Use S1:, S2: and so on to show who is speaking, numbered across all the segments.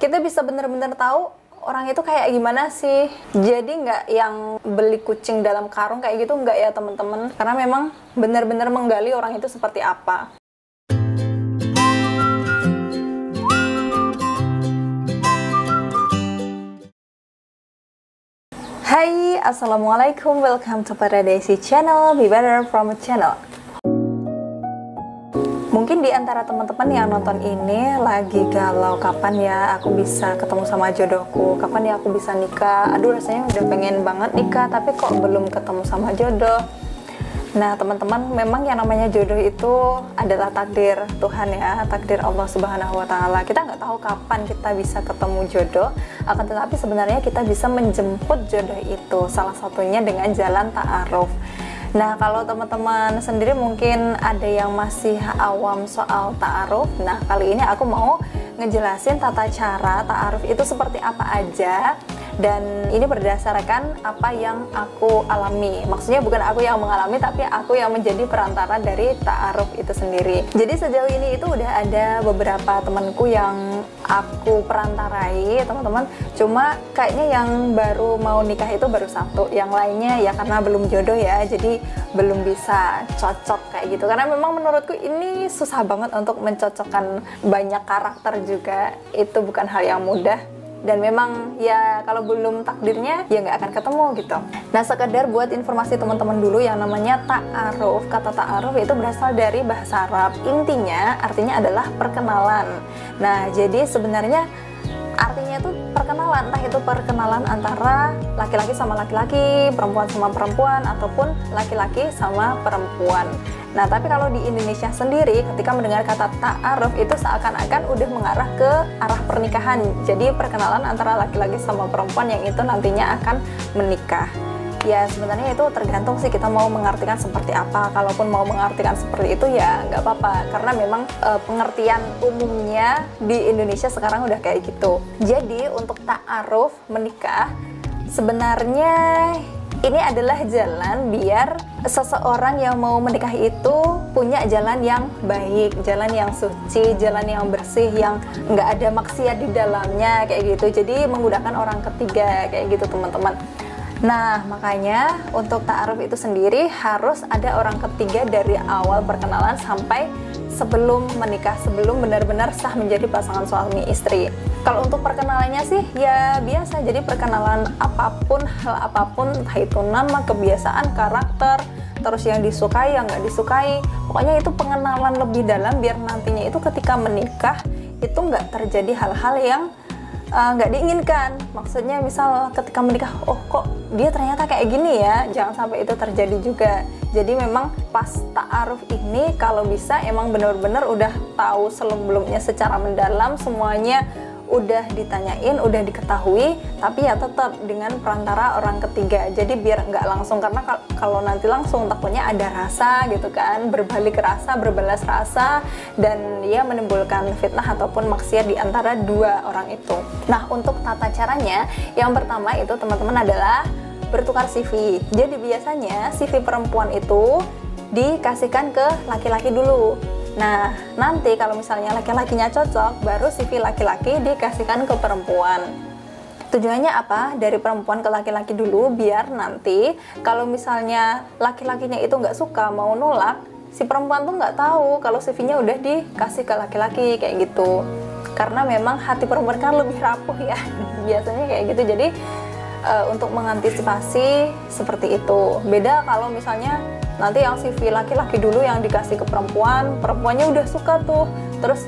S1: kita bisa bener-bener tahu orang itu kayak gimana sih. Jadi nggak yang beli kucing dalam karung kayak gitu, nggak ya teman-teman, karena memang bener-bener menggali orang itu seperti apa. Hai, assalamualaikum, welcome to Paradesi Channel, be better from a channel. Mungkin di antara teman-teman yang nonton ini lagi galau, kapan ya aku bisa ketemu sama jodohku, kapan ya aku bisa nikah, aduh rasanya udah pengen banget nikah tapi kok belum ketemu sama jodoh. Nah teman-teman, memang yang namanya jodoh itu adalah takdir Tuhan ya, takdir Allah Subhanahu wa Ta'ala. Kita nggak tahu kapan kita bisa ketemu jodoh, akan tetapi sebenarnya kita bisa menjemput jodoh itu, salah satunya dengan jalan ta'aruf. Nah kalau teman-teman sendiri mungkin ada yang masih awam soal ta'aruf. Nah kali ini aku mau ngejelasin tata cara ta'aruf itu seperti apa aja, dan ini berdasarkan apa yang aku alami. Maksudnya bukan aku yang mengalami, tapi aku yang menjadi perantara dari ta'aruf itu sendiri. Jadi sejauh ini itu udah ada beberapa temanku yang aku perantarai teman-teman, cuma kayaknya yang baru mau nikah itu baru satu, yang lainnya ya karena belum jodoh ya, jadi belum bisa cocok kayak gitu. Karena memang menurutku ini susah banget untuk mencocokkan banyak karakter juga, itu bukan hal yang mudah. Dan memang ya kalau belum takdirnya ya nggak akan ketemu gitu. Nah sekedar buat informasi teman-teman dulu, yang namanya ta'aruf, kata ta'aruf itu berasal dari bahasa Arab. Intinya artinya adalah perkenalan. Nah jadi sebenarnya artinya itu perkenalan, entah itu perkenalan antara laki-laki sama laki-laki, perempuan sama perempuan, ataupun laki-laki sama perempuan. Nah tapi kalau di Indonesia sendiri ketika mendengar kata ta'aruf itu seakan-akan udah mengarah ke arah pernikahan. Jadi perkenalan antara laki-laki sama perempuan yang itu nantinya akan menikah. Ya sebenarnya itu tergantung sih kita mau mengartikan seperti apa. Kalaupun mau mengartikan seperti itu ya nggak apa-apa, karena memang pengertian umumnya di Indonesia sekarang udah kayak gitu. Jadi untuk ta'aruf menikah sebenarnya ini adalah jalan biar seseorang yang mau menikah itu punya jalan yang baik, jalan yang suci, jalan yang bersih, yang nggak ada maksiat di dalamnya kayak gitu. Jadi menggunakan orang ketiga kayak gitu teman-teman. Nah makanya untuk ta'aruf itu sendiri harus ada orang ketiga dari awal perkenalan sampai sebelum menikah, sebelum benar-benar sah menjadi pasangan suami istri. Kalau untuk perkenalannya sih ya biasa, jadi perkenalan apapun, hal apapun, entah itu nama, kebiasaan, karakter, terus yang disukai, yang nggak disukai, pokoknya itu pengenalan lebih dalam biar nantinya itu ketika menikah itu nggak terjadi hal-hal yang nggak diinginkan. Maksudnya misal ketika menikah, oh kok dia ternyata kayak gini ya, jangan sampai itu terjadi juga. Jadi memang pas ta'aruf ini kalau bisa emang benar-benar udah tahu sebelumnya secara mendalam, semuanya udah ditanyain, udah diketahui, tapi ya tetap dengan perantara orang ketiga. Jadi biar nggak langsung, karena kalau nanti langsung takutnya ada rasa gitu kan, berbalik rasa, berbalas rasa, dan dia menimbulkan fitnah ataupun maksiat di antara dua orang itu. Nah untuk tata caranya, yang pertama itu teman-teman adalah bertukar CV. Jadi biasanya CV perempuan itu dikasihkan ke laki-laki dulu. Nah, nanti kalau misalnya laki-lakinya cocok, baru CV laki-laki dikasihkan ke perempuan. Tujuannya apa? Dari perempuan ke laki-laki dulu, biar nanti kalau misalnya laki-lakinya itu nggak suka, mau nolak, si perempuan tuh nggak tahu kalau CV-nya udah dikasih ke laki-laki kayak gitu. Karena memang hati perempuan kan lebih rapuh ya, biasanya kayak gitu. Jadi untuk mengantisipasi seperti itu. Beda kalau misalnya nanti yang CV laki-laki dulu yang dikasih ke perempuan, perempuannya udah suka tuh, terus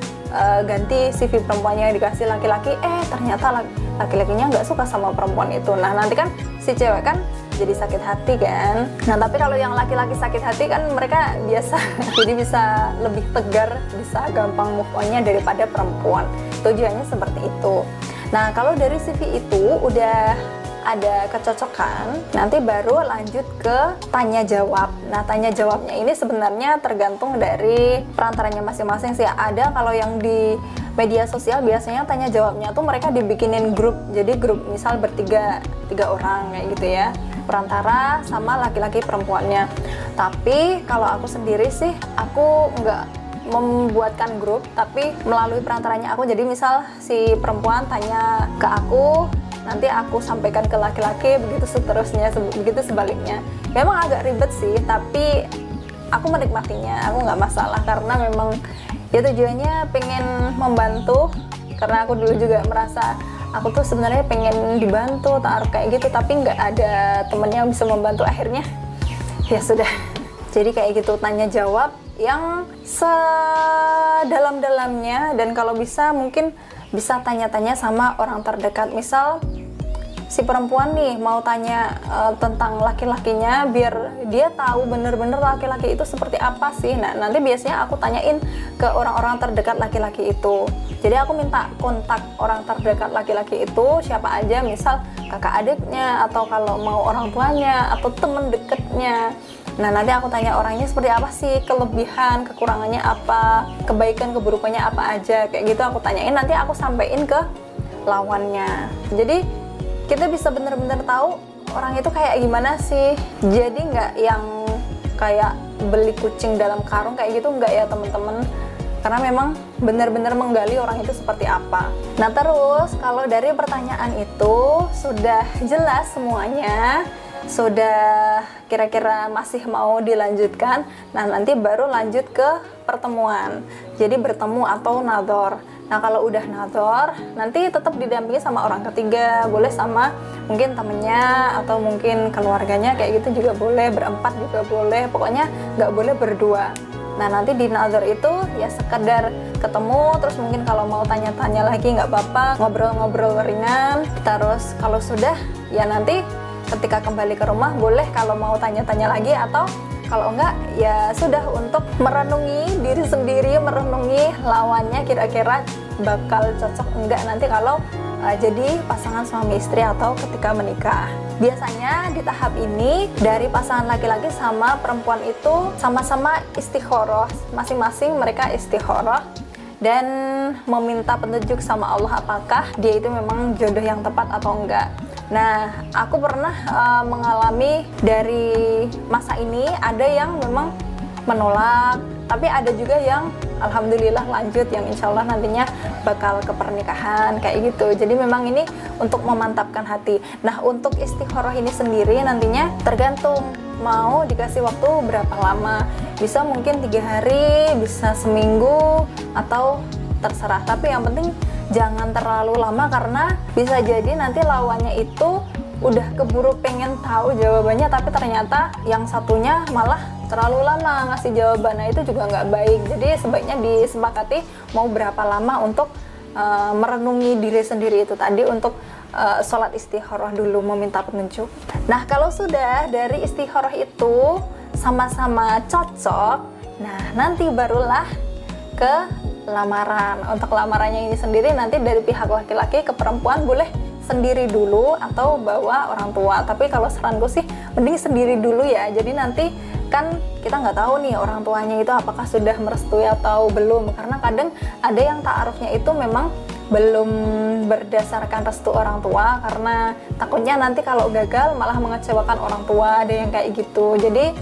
S1: ganti CV perempuannya yang dikasih laki-laki, ternyata laki-lakinya nggak suka sama perempuan itu. Nah nanti kan si cewek kan jadi sakit hati kan. Nah tapi kalau yang laki-laki sakit hati kan mereka biasa jadi bisa lebih tegar, bisa gampang move on-nya daripada perempuan. Tujuannya seperti itu. Nah kalau dari CV itu udah ada kecocokan, nanti baru lanjut ke tanya jawab. Nah tanya jawabnya ini sebenarnya tergantung dari perantaranya masing-masing sih. Ada kalau yang di media sosial biasanya tanya jawabnya tuh mereka dibikinin grup, jadi grup misal tiga orang kayak gitu ya, perantara sama laki-laki perempuannya. Tapi kalau aku sendiri sih aku nggak membuatkan grup tapi melalui perantaranya aku. Jadi misal si perempuan tanya ke aku, nanti aku sampaikan ke laki-laki, begitu seterusnya, begitu sebaliknya. Memang agak ribet sih, tapi aku menikmatinya, aku nggak masalah karena memang ya tujuannya pengen membantu. Karena aku dulu juga merasa aku tuh sebenarnya pengen dibantu taruh kayak gitu, tapi nggak ada temennya yang bisa membantu. Akhirnya ya sudah, jadi kayak gitu, tanya jawab yang sedalam-dalamnya. Dan kalau bisa mungkin bisa tanya-tanya sama orang terdekat. Misal si perempuan nih mau tanya tentang laki-lakinya, biar dia tahu bener-bener laki-laki itu seperti apa sih. Nah nanti biasanya aku tanyain ke orang-orang terdekat laki-laki itu. Jadi aku minta kontak orang terdekat laki-laki itu siapa aja, misal kakak adiknya, atau kalau mau orang tuanya, atau temen deketnya. Nah nanti aku tanya orangnya seperti apa sih, kelebihan, kekurangannya apa, kebaikan, keburukannya apa aja, kayak gitu aku tanyain, nanti aku sampein ke lawannya. Jadi kita bisa bener-bener tahu orang itu kayak gimana sih. Jadi nggak yang kayak beli kucing dalam karung kayak gitu, nggak ya temen-temen. Karena memang benar-benar menggali orang itu seperti apa. Nah terus kalau dari pertanyaan itu sudah jelas semuanya, sudah kira-kira masih mau dilanjutkan, nah nanti baru lanjut ke pertemuan. Jadi bertemu atau nador. Nah kalau udah nador, nanti tetap didampingi sama orang ketiga, boleh sama mungkin temennya atau mungkin keluarganya, kayak gitu juga boleh, berempat juga boleh, pokoknya nggak boleh berdua. Nah nanti di nador itu ya sekedar ketemu, terus mungkin kalau mau tanya-tanya lagi nggak apa-apa, ngobrol-ngobrol ringan. Terus kalau sudah ya nanti ketika kembali ke rumah boleh kalau mau tanya-tanya lagi, atau kalau enggak ya sudah untuk merenungi diri sendiri, merenungi lawannya kira-kira bakal cocok enggak nanti kalau jadi pasangan suami istri atau ketika menikah. Biasanya di tahap ini dari pasangan laki-laki sama perempuan itu sama-sama istikharah, masing-masing mereka istikharah dan meminta petunjuk sama Allah apakah dia itu memang jodoh yang tepat atau enggak. Nah, aku pernah mengalami dari masa ini ada yang memang menolak, tapi ada juga yang alhamdulillah lanjut, yang insya Allah nantinya bakal ke pernikahan kayak gitu. Jadi memang ini untuk memantapkan hati. Nah untuk istikharah ini sendiri nantinya tergantung mau dikasih waktu berapa lama. Bisa mungkin 3 hari, bisa seminggu, atau terserah. Tapi yang penting jangan terlalu lama, karena bisa jadi nanti lawannya itu udah keburu pengen tahu jawabannya, tapi ternyata yang satunya malah terlalu lama ngasih jawaban. Nah itu juga nggak baik. Jadi sebaiknya disepakati mau berapa lama untuk merenungi diri sendiri itu tadi, untuk sholat istikharah dulu, meminta petunjuk. Nah kalau sudah dari istikharah itu sama-sama cocok, nah nanti barulah ke lamaran. Untuk lamarannya ini sendiri nanti dari pihak laki-laki ke perempuan boleh sendiri dulu atau bawa orang tua. Tapi kalau saranku sih mending sendiri dulu ya. Jadi nanti kan kita nggak tahu nih orang tuanya itu apakah sudah merestui atau belum. Karena kadang ada yang ta'arufnya itu memang belum berdasarkan restu orang tua, karena takutnya nanti kalau gagal malah mengecewakan orang tua, ada yang kayak gitu. Jadi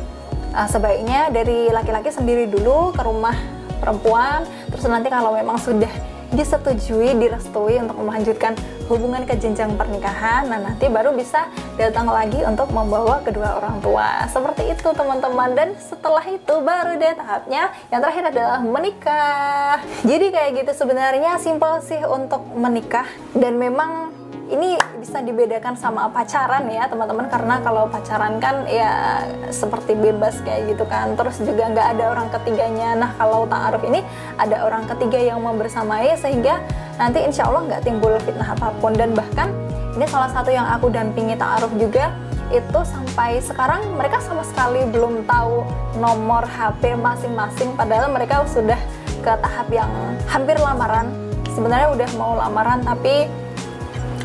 S1: sebaiknya dari laki-laki sendiri dulu ke rumah perempuan, terus nanti kalau memang sudah disetujui, direstui untuk melanjutkan hubungan ke jenjang pernikahan, nah nanti baru bisa datang lagi untuk membawa kedua orang tua. Seperti itu teman-teman. Dan setelah itu baru deh tahapnya yang terakhir adalah menikah. Jadi kayak gitu, sebenarnya simpel sih untuk menikah, dan memang ini bisa dibedakan sama pacaran ya teman-teman, karena kalau pacaran kan ya seperti bebas kayak gitu kan, terus juga nggak ada orang ketiganya. Nah kalau ta'aruf ini ada orang ketiga yang membersamai, sehingga nanti insya Allah nggak timbul fitnah apapun. Dan bahkan ini salah satu yang aku dampingi ta'aruf juga, itu sampai sekarang mereka sama sekali belum tahu nomor HP masing-masing, padahal mereka sudah ke tahap yang hampir lamaran. Sebenarnya udah mau lamaran, tapi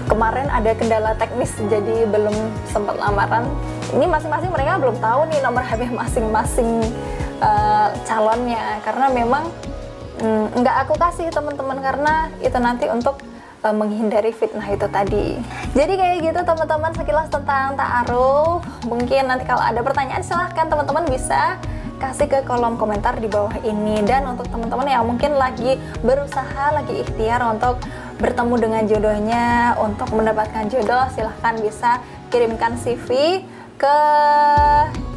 S1: kemarin ada kendala teknis jadi belum sempat lamaran. Ini masing-masing mereka belum tahu nih nomor HP masing-masing calonnya, karena memang nggak aku kasih teman-teman, karena itu nanti untuk menghindari fitnah itu tadi. Jadi kayak gitu teman-teman, sekilas tentang ta'aruf. Mungkin nanti kalau ada pertanyaan silahkan teman-teman bisa kasih ke kolom komentar di bawah ini. Dan untuk teman-teman yang mungkin lagi berusaha, lagi ikhtiar untuk bertemu dengan jodohnya, untuk mendapatkan jodoh, silahkan bisa kirimkan CV ke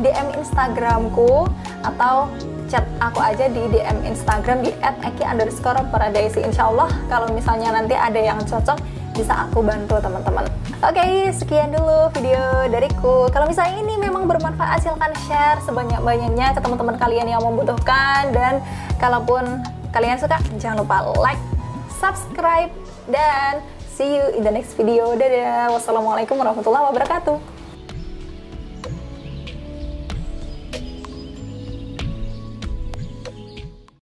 S1: DM Instagramku atau chat aku aja di DM Instagram di @eki_paradisi. Insya Allah kalau misalnya nanti ada yang cocok bisa aku bantu teman-teman. Oke, sekian dulu video dariku. Kalau misalnya ini memang bermanfaat, silahkan share sebanyak-banyaknya ke teman-teman kalian yang membutuhkan. Dan kalaupun kalian suka, jangan lupa like, subscribe, dan see you in the next video. Dadah. Wassalamualaikum warahmatullahi wabarakatuh.